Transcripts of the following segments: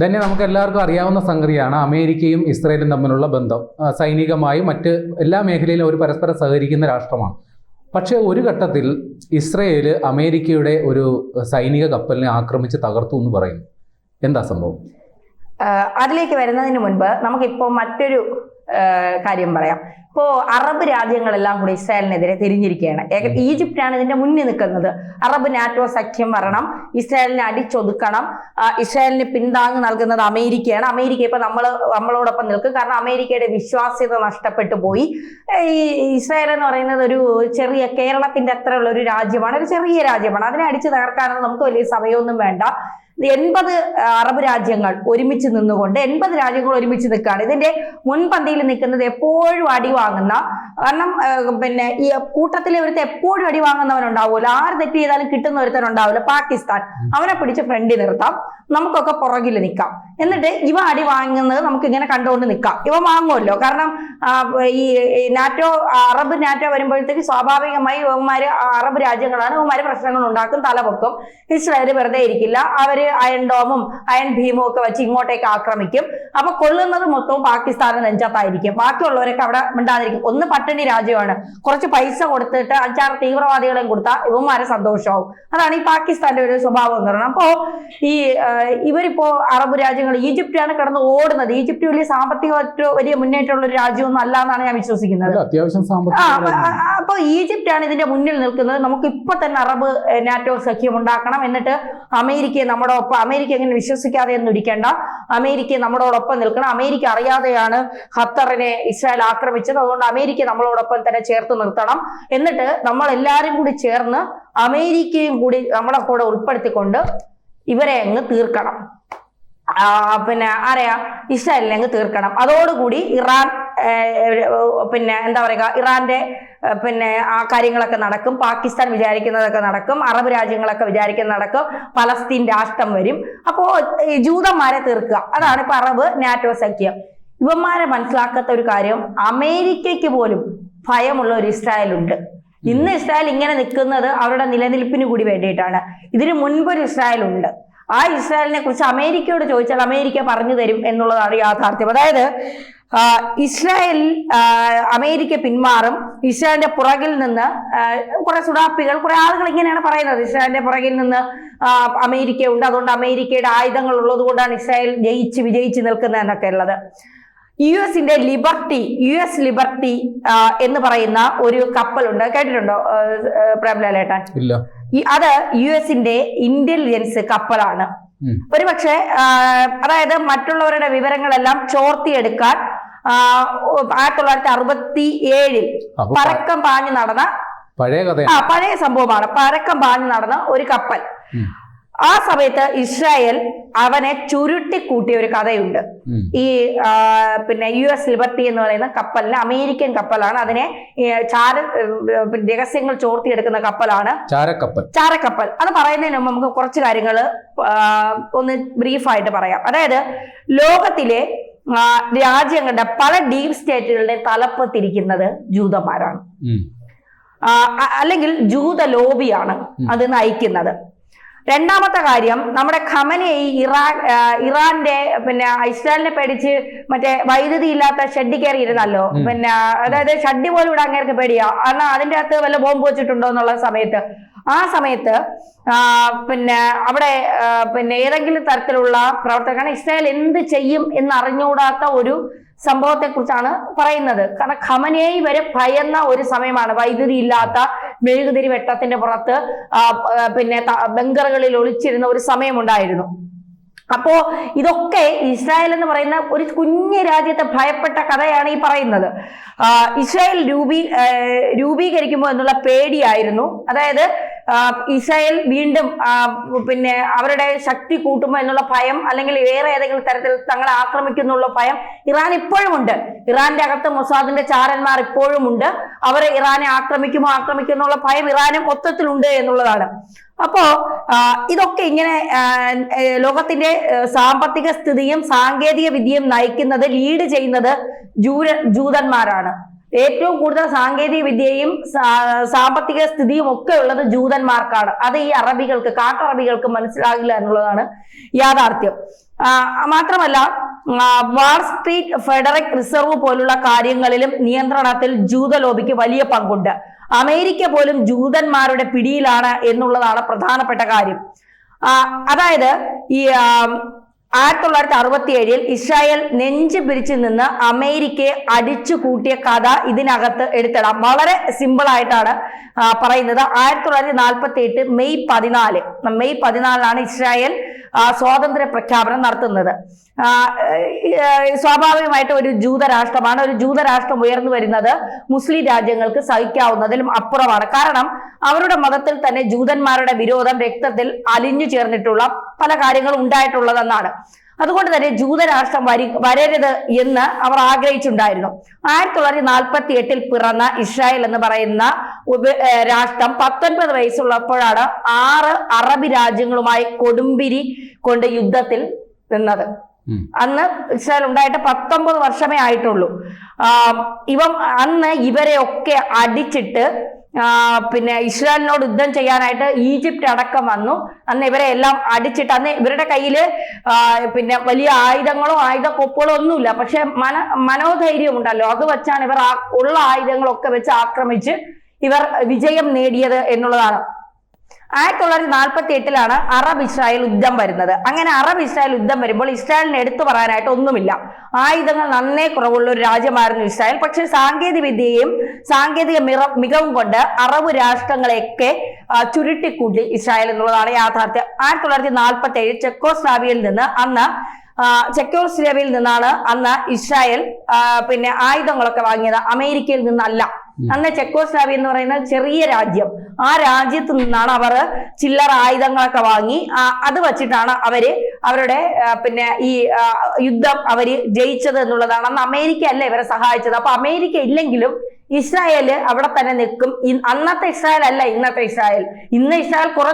തന്നെ നമുക്ക് എല്ലാവർക്കും അറിയാവുന്ന സംഗതിയാണ് അമേരിക്കയും ഇസ്രയേലും തമ്മിലുള്ള ബന്ധം. സൈനികമായും മറ്റ് എല്ലാ മേഖലയിലും ഒരു പരസ്പരം സഹകരിക്കുന്ന രാഷ്ട്രമാണ്. പക്ഷേ ഒരു ഘട്ടത്തിൽ ഇസ്രയേൽ അമേരിക്കയുടെ ഒരു സൈനിക കപ്പലിനെ ആക്രമിച്ച് തകർത്തു എന്ന് പറയുന്നു. എന്താ സംഭവം? അതിലേക്ക് വരുന്നതിന് മുൻപ് നമുക്കിപ്പോൾ മറ്റൊരു കാര്യം പറയാം. ഇപ്പോൾ അറബ് രാജ്യങ്ങളെല്ലാം കൂടി ഇസ്രായേലിനെതിരെ തിരിഞ്ഞിരിക്കുകയാണ്. ഈജിപ്റ്റാണ് ഇതിന്റെ മുന്നിൽ നിൽക്കുന്നത്. അറബ് നാറ്റോ സഖ്യം വരണം, ഇസ്രായേലിനെ അടിച്ചൊതുക്കണം, ഇസ്രായേലിന് പിന്താങ്ങ് നൽകുന്നത് അമേരിക്കയാണ്. അമേരിക്ക ഇപ്പൊ നമ്മളോടൊപ്പം നിൽക്കും. കാരണം അമേരിക്കയുടെ വിശ്വാസ്യത നഷ്ടപ്പെട്ടു പോയി. ഈ ഇസ്രായേൽ എന്ന് പറയുന്നത് ഒരു ചെറിയ കേരളത്തിന്റെ അത്രയുള്ള ഒരു രാജ്യമാണ്, ഒരു ചെറിയ രാജ്യമാണ്. അതിനെ അടിച്ചു തകർക്കാനൊന്നും നമുക്ക് വലിയ സമയമൊന്നും വേണ്ട. 80 അറബ് രാജ്യങ്ങൾ ഒരുമിച്ച് നിന്നുകൊണ്ട് 80 രാജ്യങ്ങൾ ഒരുമിച്ച് നിൽക്കുകയാണ്. ഇതിന്റെ മുൻപന്തിയിൽ നിൽക്കുന്നത് എപ്പോഴും അടി വാങ്ങുന്ന, കാരണം പിന്നെ ഈ കൂട്ടത്തിലെ ഒരുത്തൻ എപ്പോഴും അടി വാങ്ങുന്നവനുണ്ടാവുമല്ലോ, ആര് തെറ്റ് ചെയ്താലും കിട്ടുന്ന ഒരുത്തനുണ്ടാവില്ല, പാകിസ്ഥാൻ. അവനെ പിടിച്ച് ഫ്രണ്ടിൽ നിർത്താം, നമുക്കൊക്കെ പുറകിൽ നിൽക്കാം. എന്നിട്ട് ഇവ അടി വാങ്ങുന്നത് നമുക്ക് ഇങ്ങനെ കണ്ടുകൊണ്ട് നിൽക്കാം. ഇവ വാങ്ങുമല്ലോ, കാരണം ഈ നാറ്റോ അറബ് നാറ്റോ വരുമ്പോഴത്തേക്ക് സ്വാഭാവികമായി ഇവന്മാര് അറബ് രാജ്യങ്ങളാണ്, ഇവന്മാര് പ്രശ്നങ്ങൾ ഉണ്ടാക്കും, തലപൊക്കും. ഇസ്രായേൽ വെറുതെ ഇരിക്കില്ല, അവര് അയൺ ഡോമും അയൺ ഭീമും ഒക്കെ വെച്ച് ഇങ്ങോട്ടേക്ക് ആക്രമിക്കും. അപ്പൊ കൊള്ളുന്നത് മൊത്തവും പാകിസ്ഥാന് നെഞ്ചത്തായിരിക്കും. ബാക്കിയുള്ളവരൊക്കെ അവിടെ മിണ്ടാതിരിക്കും. ഒന്ന് പട്ടിണി രാജ്യമാണ്, കുറച്ച് പൈസ കൊടുത്തിട്ട് 5-6 തീവ്രവാദികളെയും കൊടുത്താൽ ഇവന്മാരെ സന്തോഷമാവും. അതാണ് ഈ പാകിസ്ഥാന്റെ ഒരു സ്വഭാവം എന്ന് പറയുന്നത്. അപ്പോ ഈ ഇവരിപ്പോ അറബ് രാജ്യങ്ങൾ, ഈജിപ്റ്റാണ് കിടന്ന് ഓടുന്നത്. ഈജിപ്റ്റ് വലിയ സാമ്പത്തികമായിട്ട് വലിയ മുന്നേറ്റമുള്ള ഒരു രാജ്യമൊന്നും അല്ല എന്നാണ് ഞാൻ വിശ്വസിക്കുന്നത്. അപ്പൊ ഈജിപ്റ്റാണ് ഇതിന്റെ മുന്നിൽ നിൽക്കുന്നത്. നമുക്ക് ഇപ്പൊ തന്നെ അറബ് നാറ്റോ സഖ്യം ഉണ്ടാക്കണം, എന്നിട്ട് അമേരിക്കയെ നമ്മുടെ ഒപ്പം, അമേരിക്ക എങ്ങനെ വിശ്വസിക്കാതെ ഒന്നും ഇരിക്കേണ്ട, അമേരിക്ക നമ്മളോടൊപ്പം നിൽക്കണം. അമേരിക്ക അറിയാതെയാണ് ഖത്തറിനെ ഇസ്രായേൽ ആക്രമിച്ചത്, അതുകൊണ്ട് അമേരിക്ക നമ്മളോടൊപ്പം തന്നെ ചേർത്ത് നിർത്തണം. എന്നിട്ട് നമ്മൾ എല്ലാവരും കൂടി ചേർന്ന് അമേരിക്കയും കൂടി നമ്മളെ കൂടെ ഉൾപ്പെടുത്തിക്കൊണ്ട് ഇവരെ അങ്ങ് തീർക്കണം. പിന്നെ ആരെയാ? ഇസ്രായേലിനെ അങ്ങ് തീർക്കണം. അതോടുകൂടി ഇറാൻ പിന്നെ എന്താ പറയുക, ഇറാന്റെ പിന്നെ ആ കാര്യങ്ങളൊക്കെ നടക്കും, പാകിസ്ഥാൻ വിചാരിക്കുന്നതൊക്കെ നടക്കും, അറബ് രാജ്യങ്ങളൊക്കെ വിചാരിക്കുന്നത് നടക്കും, പലസ്തീൻ രാഷ്ട്രം വരും. അപ്പോ ജൂതന്മാരെ തീർക്കുക, അതാണ് ഇപ്പൊ അറബ് നാറ്റോ സഖ്യം. ഇവന്മാരെ മനസ്സിലാക്കാത്ത ഒരു കാര്യം, അമേരിക്കയ്ക്ക് പോലും ഭയമുള്ള ഒരു ഇസ്രായേൽ ഉണ്ട്. ഇന്ന് ഇസ്രായേൽ ഇങ്ങനെ നിൽക്കുന്നത് അവരുടെ നിലനിൽപ്പിന് കൂടി വേണ്ടിയിട്ടാണ്. ഇതിനു മുൻപൊരു ഇസ്രായേൽ ഉണ്ട്. ആ ഇസ്രായേലിനെ കുറിച്ച് അമേരിക്കയോട് ചോദിച്ചാൽ അമേരിക്ക പറഞ്ഞു തരും എന്നുള്ളതാണ് യാഥാർത്ഥ്യം. അതായത് ഇസ്രായേൽ അമേരിക്ക പിന്മാറും, ഇസ്രായേലിന്റെ പുറകിൽ നിന്ന് കുറെ സുഡാപ്പികൾ, കുറെ ആളുകൾ ഇങ്ങനെയാണ് പറയുന്നത്, ഇസ്രായേലിന്റെ പുറകിൽ നിന്ന് അമേരിക്ക ഉണ്ട്, അതുകൊണ്ട് അമേരിക്കയുടെ ആയുധങ്ങൾ ഉള്ളത് കൊണ്ടാണ് ഇസ്രായേൽ വിജയിച്ച് നിൽക്കുന്നതെന്നൊക്കെ ഉള്ളത്. യു എസ് ലിബർട്ടി എന്ന് പറയുന്ന ഒരു കപ്പലുണ്ട്, കേട്ടിട്ടുണ്ടോ പ്രേംലാലേട്ടൻ? അത് US ഇന്റലിജൻസ് കപ്പലാണ്. ഒരുപക്ഷെ അതായത് മറ്റുള്ളവരുടെ വിവരങ്ങളെല്ലാം ചോർത്തിയെടുക്കാൻ 1967 പരക്കം പാഞ്ഞു നടന്ന പഴയ സംഭവമാണ്. പരക്കം പാഞ്ഞു നടന്ന ഒരു കപ്പൽ. ആ സമയത്ത് ഇസ്രായേൽ അവനെ ചുരുട്ടിക്കൂട്ടിയ ഒരു കഥയുണ്ട്. ഈ പിന്നെ US ലിബർട്ടി എന്ന് പറയുന്ന കപ്പലിന്, അമേരിക്കൻ കപ്പലാണ്, അതിനെ രഹസ്യങ്ങൾ ചോർത്തിയെടുക്കുന്ന കപ്പലാണ് ചാരക്കപ്പൽ. അത് പറയുന്നതിന് മുമ്പ് നമുക്ക് കുറച്ച് കാര്യങ്ങൾ ഒന്ന് ബ്രീഫായിട്ട് പറയാം. അതായത് ലോകത്തിലെ രാജ്യങ്ങളുടെ പല ഡീപ് സ്റ്റേറ്റുകളുടെ തലപ്പത്തിരിക്കുന്നത് ജൂതന്മാരാണ്, അല്ലെങ്കിൽ ജൂത ലോബിയാണ് അത് നയിക്കുന്നത്. രണ്ടാമത്തെ കാര്യം, നമ്മുടെ ഖമനേയി ഇറാന്റെ പിന്നെ ഇസ്രായേലിനെ പേടിച്ച് മറ്റേ വൈദ്യുതി ഇല്ലാത്ത ഷെഡ് കയറിയിരുന്നല്ലോ. പിന്നെ അതായത് ഷെഡ് പോലും ഇവിടെ അങ്ങേർക്ക് പേടിയാ, കാരണം അതിന്റെ അകത്ത് വല്ല ബോംബ് വെച്ചിട്ടുണ്ടോ എന്നുള്ള സമയത്ത്. ആ സമയത്ത് പിന്നെ അവിടെ പിന്നെ ഏതെങ്കിലും തരത്തിലുള്ള പ്രവർത്തകർ ഇസ്രായേൽ എന്ത് ചെയ്യും എന്നറിഞ്ഞുകൂടാത്ത ഒരു സംഭവത്തെ കുറിച്ചാണ് പറയുന്നത്. കാരണം ഖമനേയി വരെ ഭയന്ന ഒരു സമയമാണ്. വൈദ്യുതി ഇല്ലാത്ത മെഴുകുതിരി വെട്ടത്തിന്റെ പുറത്ത് പിന്നെ ബങ്കറുകളിൽ ഒളിച്ചിരുന്ന ഒരു സമയമുണ്ടായിരുന്നു. അപ്പോ ഇതൊക്കെ ഇസ്രായേൽ എന്ന് പറയുന്ന ഒരു കുഞ്ഞു രാജ്യത്തെ ഭയപ്പെട്ട കഥയാണ് ഈ പറയുന്നത്. ഇസ്രായേൽ രൂപീകരിക്കുമ്പോൾ എന്നുള്ള പേടിയായിരുന്നു. അതായത് ഇസ്രായേൽ വീണ്ടും പിന്നെ അവരുടെ ശക്തി കൂട്ടുമോ എന്നുള്ള ഭയം, അല്ലെങ്കിൽ വേറെ ഏതെങ്കിലും തരത്തിൽ തങ്ങളെ ആക്രമിക്കുന്നുള്ള ഭയം ഇറാൻ ഇപ്പോഴും ഉണ്ട്. ഇറാന്റെ അകത്ത് മൊസാദിന്റെ ചാരന്മാർ ഇപ്പോഴും ഉണ്ട്. അവർ ഇറാനെ ആക്രമിക്കുമോ എന്നുള്ള ഭയം ഇറാനും മൊത്തത്തിലുണ്ട് എന്നുള്ളതാണ്. അപ്പോ ഇതൊക്കെ ഇങ്ങനെ ലോകത്തിന്റെ സാമ്പത്തിക സ്ഥിതിയും സാങ്കേതിക വിദ്യയും നയിക്കുന്നത്, ലീഡ് ചെയ്യുന്നത് ജൂതന്മാരാണ്. ഏറ്റവും കൂടുതൽ സാങ്കേതിക വിദ്യയും സാമ്പത്തിക സ്ഥിതിയും ഒക്കെ ഉള്ളത് ജൂതന്മാർക്കാണ്. അത് ഈ അറബികൾക്ക്, കാട്ടറബികൾക്ക് മനസ്സിലാകില്ല എന്നുള്ളതാണ് യാഥാർത്ഥ്യം. മാത്രമല്ല വാൾ സ്ട്രീറ്റ്, ഫെഡറൽ റിസർവ് പോലുള്ള കാര്യങ്ങളിലും നിയന്ത്രണത്തിൽ ജൂത ലോബിക്ക് വലിയ പങ്കുണ്ട്. അമേരിക്ക പോലും ജൂതന്മാരുടെ പിടിയിലാണ് എന്നുള്ളതാണ് പ്രധാനപ്പെട്ട കാര്യം. അതായത് ഈ 1967 ഇസ്രായേൽ നെഞ്ച് പിരിച്ചു നിന്ന് അമേരിക്കയെ അടിച്ചു കൂട്ടിയ കഥ ഇതിനകത്ത് എടുത്തിടാം. വളരെ സിമ്പിൾ ആയിട്ടാണ് പറയുന്നത്. 1948 മെയ് 14 ഇസ്രായേൽ സ്വാതന്ത്ര്യ പ്രഖ്യാപനം നടത്തുന്നത്. സ്വാഭാവികമായിട്ട് ഒരു ജൂതരാഷ്ട്രമാണ്. ഒരു ജൂതരാഷ്ട്രം ഉയർന്നു വരുന്നത് മുസ്ലിം രാജ്യങ്ങൾക്ക് സഹിക്കാവുന്നതിലും അപ്പുറമാണ്. കാരണം അവരുടെ മതത്തിൽ തന്നെ ജൂതന്മാരുടെ വിരോധം രക്തത്തിൽ അലിഞ്ഞു ചേർന്നിട്ടുള്ള പല കാര്യങ്ങളും ഉണ്ടായിട്ടുള്ളതെന്നാണ്. അതുകൊണ്ട് തന്നെ ജൂതരാഷ്ട്രം വരരുത് എന്ന് അവർ ആഗ്രഹിച്ചിട്ടുണ്ടായിരുന്നു. 1948 പിറന്ന ഇസ്രായേൽ എന്ന് പറയുന്ന രാഷ്ട്രം 19 വയസ്സുള്ളപ്പോഴാണ് 6 അറബി രാജ്യങ്ങളുമായി കൊടുമ്പിരി കൊണ്ട് യുദ്ധത്തിൽ നിന്നത്. അന്ന് ഇസ്രായേൽ ഉണ്ടായിട്ട് 19 വർഷമേ ആയിട്ടുള്ളൂ. അന്ന് ഇവരെയൊക്കെ അടിച്ചിട്ട് പിന്നെ ഇസ്രായേലിനോട് യുദ്ധം ചെയ്യാനായിട്ട് ഈജിപ്റ്റ് അടക്കം വന്നു. അന്ന് ഇവരെ എല്ലാം അടിച്ചിട്ട്, അന്ന് ഇവരുടെ കയ്യില് പിന്നെ വലിയ ആയുധങ്ങളോ ആയുധക്കൊപ്പുകളോ ഒന്നുമില്ല, പക്ഷെ മനോധൈര്യം ഉണ്ടല്ലോ, അത് വെച്ചാണ് ഇവർ ഉള്ള ആയുധങ്ങളൊക്കെ വെച്ച് ആക്രമിച്ച് ഇവർ വിജയം നേടിയത് എന്നുള്ളതാണ്. 1948 അറബ് ഇസ്രായേൽ യുദ്ധം വരുന്നത്. അങ്ങനെ അറബ് ഇസ്രായേൽ യുദ്ധം വരുമ്പോൾ ഇസ്രായേലിന് എടുത്തു പറയാനായിട്ട് ഒന്നുമില്ല. ആയുധങ്ങൾ നന്നേ കുറവുള്ള ഒരു രാജ്യമായിരുന്നു ഇസ്രായേൽ. പക്ഷെ സാങ്കേതിക വിദ്യയും സാങ്കേതിക മികവും കൊണ്ട് അറബ് രാഷ്ട്രങ്ങളെയൊക്കെ ചുരുട്ടിക്കൂട്ടി ഇസ്രായേൽ എന്നുള്ളതാണ് യാഥാർത്ഥ്യം. 1947 ചെക്കോസ്ലോവാക്യയിൽ നിന്നാണ് അന്ന് ഇസ്രായേൽ പിന്നെ ആയുധങ്ങളൊക്കെ വാങ്ങിയത്, അമേരിക്കയിൽ നിന്നല്ല. അന്ന് ചെക്കോസ്ലോവാക്യ എന്ന് പറയുന്ന ചെറിയ രാജ്യം, ആ രാജ്യത്ത് നിന്നാണ് അവർ ചില്ലറ ആയുധങ്ങളൊക്കെ വാങ്ങി. അത് വച്ചിട്ടാണ് അവരുടെ പിന്നെ ഈ യുദ്ധം അവര് ജയിച്ചത് എന്നുള്ളതാണ്. അന്ന് അമേരിക്ക അല്ല ഇവരെ സഹായിച്ചത്. അപ്പൊ അമേരിക്ക ഇല്ലെങ്കിലും ഇസ്രായേല് അവിടെ തന്നെ നിൽക്കും. അന്നത്തെ ഇസ്രായേൽ അല്ല ഇന്നത്തെ ഇസ്രായേൽ. ഇന്ന് ഇസ്രായേൽ കുറെ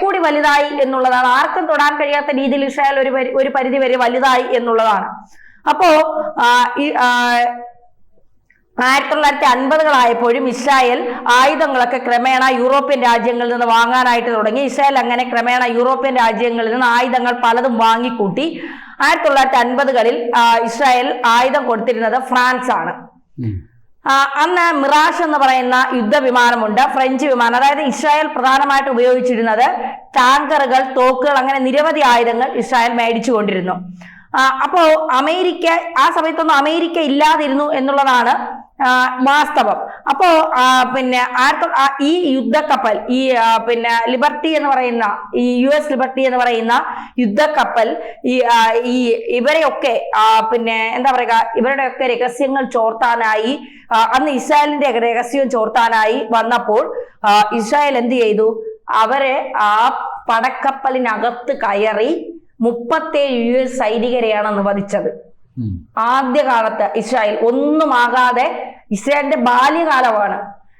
കൂടി വലുതായി എന്നുള്ളതാണ്. ആർക്കും തൊടാൻ കഴിയാത്ത രീതിയിൽ ഇസ്രായേൽ ഒരു പരിധി വരെ വലുതായി എന്നുള്ളതാണ്. അപ്പോ 1950 ഇസ്രായേൽ ആയുധങ്ങളൊക്കെ ക്രമേണ യൂറോപ്യൻ രാജ്യങ്ങളിൽ നിന്ന് വാങ്ങാനായിട്ട് തുടങ്ങി. ഇസ്രായേൽ അങ്ങനെ ക്രമേണ യൂറോപ്യൻ രാജ്യങ്ങളിൽ നിന്ന് ആയുധങ്ങൾ പലതും വാങ്ങിക്കൂട്ടി. 1950 ഇസ്രായേൽ ആയുധം കൊടുത്തിരുന്നത് ഫ്രാൻസ് ആണ്. അന്ന് മിറാഷ് എന്ന് പറയുന്ന യുദ്ധവിമാനമുണ്ട്, ഫ്രഞ്ച് വിമാനം. അതായത് ഇസ്രായേൽ പ്രധാനമായിട്ട് ഉപയോഗിച്ചിരുന്നത് ടാങ്കറുകൾ, തോക്കുകൾ, അങ്ങനെ നിരവധി ആയുധങ്ങൾ ഇസ്രായേൽ മേടിച്ചുകൊണ്ടിരുന്നു. അപ്പോ അമേരിക്ക ആ സമയത്തൊന്നും അമേരിക്ക ഇല്ലാതിരുന്നു എന്നുള്ളതാണ് വാസ്തവം. അപ്പോ പിന്നെ ഈ യുദ്ധക്കപ്പൽ, ഈ പിന്നെ ലിബർട്ടി എന്ന് പറയുന്ന, ഈ US ലിബർട്ടി എന്ന് പറയുന്ന യുദ്ധക്കപ്പൽ ഈ ഇവരെയൊക്കെ പിന്നെ എന്താ പറയുക, ഇവരുടെയൊക്കെ രഹസ്യങ്ങൾ ചോർത്താനായി, അന്ന് ഇസ്രായേലിന്റെ രഹസ്യം ചോർത്താനായി വന്നപ്പോൾ ഇസ്രായേൽ എന്ത് ചെയ്തു? അവരെ ആ പടക്കപ്പലിനകത്ത് കയറി 37 US സൈനികരെയാണ് അന്ന് വധിച്ചത്. ആദ്യകാലത്ത് ഇസ്രായേൽ ഒന്നുമാകാതെ, ഇസ്രായേലിന്റെ ബാല്യകാലമാണ്.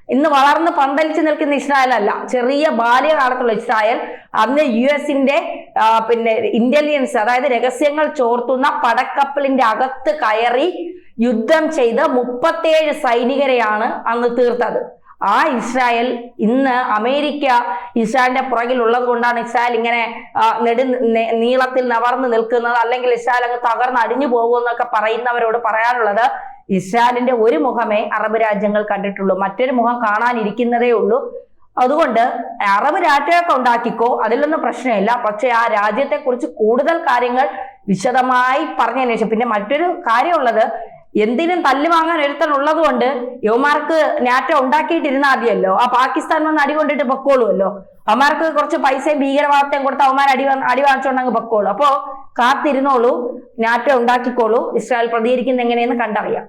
ഇന്ന് വളർന്ന് പന്തലിച്ച് നിൽക്കുന്ന ഇസ്രായേൽ അല്ല, ചെറിയ ബാല്യകാലത്തുള്ള ഇസ്രായേൽ അന്ന് US-ന്റെ പിന്നെ ഇന്റലിജൻസ്, അതായത് രഹസ്യങ്ങൾ ചോർത്തുന്ന പടക്കപ്പലിന്റെ അകത്ത് കയറി യുദ്ധം ചെയ്ത് 37 സൈനികരെയാണ് അന്ന് തീർത്തത്. ആ ഇസ്രായേൽ ഇന്ന് അമേരിക്ക ഇസ്രായേലിന്റെ പുറകിൽ ഉള്ളത് കൊണ്ടാണ് ഇസ്രായേൽ ഇങ്ങനെ നീളത്തിൽ നവർന്ന് നിൽക്കുന്നത്, അല്ലെങ്കിൽ ഇസ്രായേൽ അങ്ങ് തകർന്ന് അടിഞ്ഞു പോകുമെന്നൊക്കെ പറയുന്നവരോട് പറയാനുള്ളത്, ഇസ്രായേലിന്റെ ഒരു മുഖമേ അറബ് രാജ്യങ്ങൾ കണ്ടിട്ടുള്ളൂ, മറ്റൊരു മുഖം കാണാനിരിക്കുന്നതേ ഉള്ളൂ. അതുകൊണ്ട് അറബ് രാജ്യമൊക്കെ ഉണ്ടാക്കിക്കോ, അതിലൊന്നും പ്രശ്നമില്ല. പക്ഷെ ആ രാജ്യത്തെ കുറിച്ച് കൂടുതൽ കാര്യങ്ങൾ വിശദമായി പറഞ്ഞതിന് ശേഷം, പിന്നെ മറ്റൊരു കാര്യമുള്ളത്, എന്തിനും തല്ലു വാങ്ങാൻ ഒരുത്തനുള്ളത് കൊണ്ട് യവന്മാർക്ക് നാറ്റോ ഉണ്ടാക്കിയിട്ടിരുന്ന ആദ്യമല്ലോ, ആ പാകിസ്ഥാൻ വന്ന് അടി കൊണ്ടിട്ട് പൊക്കോളുമല്ലോ. അവന്മാർക്ക് കുറച്ച് പൈസയും ഭീകരവാദത്തെയും കൊടുത്ത് അവന്മാർ അടി വാങ്ങിച്ചുകൊണ്ടങ്ങ് പൊക്കോളൂ. അപ്പോ കാത്തിരുന്നോളൂ, നാറ്റോ ഉണ്ടാക്കിക്കോളൂ. ഇസ്രായേൽ പ്രതികരിക്കുന്നത് എങ്ങനെയെന്ന് കണ്ടറിയാം.